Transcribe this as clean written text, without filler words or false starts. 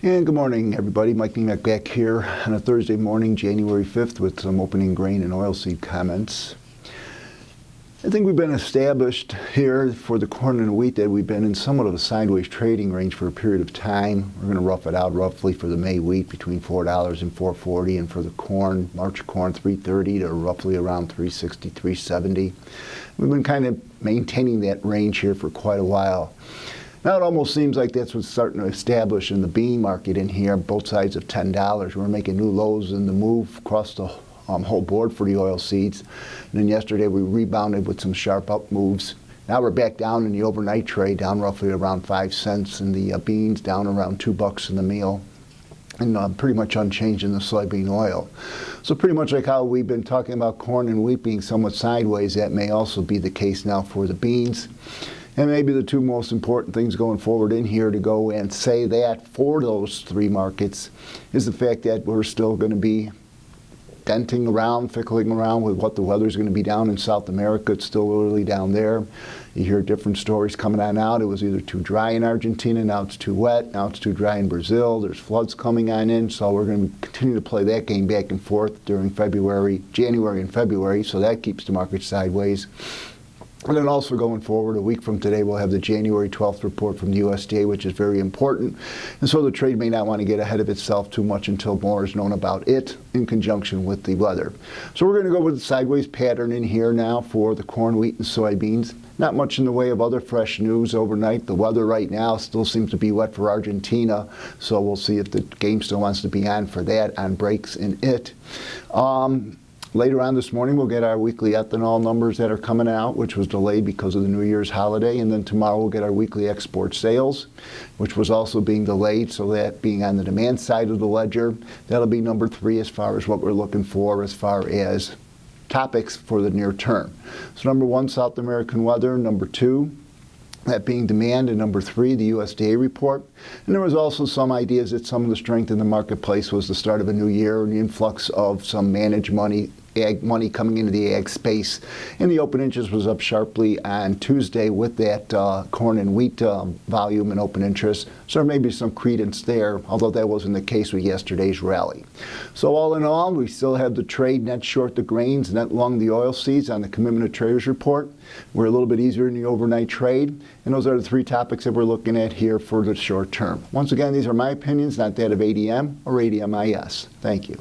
And good morning, everybody. Mike Niemiec back here on a Thursday morning, January 5th, with some opening grain and oilseed comments. I think we've been established here for the corn and wheat that we've been in somewhat of a sideways trading range for a period of time. We're going to rough it out roughly for the May wheat between $4 and $4.40, and for the corn, March corn, $3.30 to roughly around $3.60, $3.70. We've been kind of maintaining that range here for quite a while. Now it almost seems like that's what's starting to establish in the bean market in here, both sides of $10. We're making new lows in the move across the whole board for the oil seeds. And then yesterday we rebounded with some sharp up moves. Now we're back down in the overnight trade, down roughly around 5 cents, and the beans down around $2 in the meal. And pretty much unchanged in the soybean oil. So pretty much like how we've been talking about corn and wheat being somewhat sideways, that may also be the case now for the beans. And maybe the two most important things going forward in here to go and say that for those three markets is the fact that we're still going to be denting around, fickling around with what the weather's going to be down in South America. It's still early down there. You hear different stories coming on out. It was either too dry in Argentina, now it's too wet, now it's too dry in Brazil. There's floods coming on in, so we're going to continue to play that game back and forth during January and February, so that keeps the market sideways. And then also going forward, a week from today, we'll have the January 12th report from the USDA, which is very important. And so the trade may not want to get ahead of itself too much until more is known about it in conjunction with the weather. So we're going to go with the sideways pattern in here now for the corn, wheat, and soybeans. Not much in the way of other fresh news overnight. The weather right now still seems to be wet for Argentina, so we'll see if the game still wants to be on for that, on breaks in it. Later on this morning, we'll get our weekly ethanol numbers that are coming out, which was delayed because of the New Year's holiday. And then tomorrow we'll get our weekly export sales, which was also being delayed. So that being on the demand side of the ledger, that'll be number 3 as far as what we're looking for as far as topics for the near term. So number 1, South American weather. Number 2, that being demand, and number 3, the USDA report. And there was also some ideas that some of the strength in the marketplace was the start of a new year and the influx of some managed money, ag money coming into the ag space. And the open interest was up sharply on Tuesday with that corn and wheat volume and open interest. So there may be some credence there, although that wasn't the case with yesterday's rally. So all in all, we still have the trade net short the grains, net long the oil seeds on the commitment of traders report. We're a little bit easier in the overnight trade. And those are the 3 topics that we're looking at here for the short term. Once again, these are my opinions, not that of ADM or ADMIS. Thank you.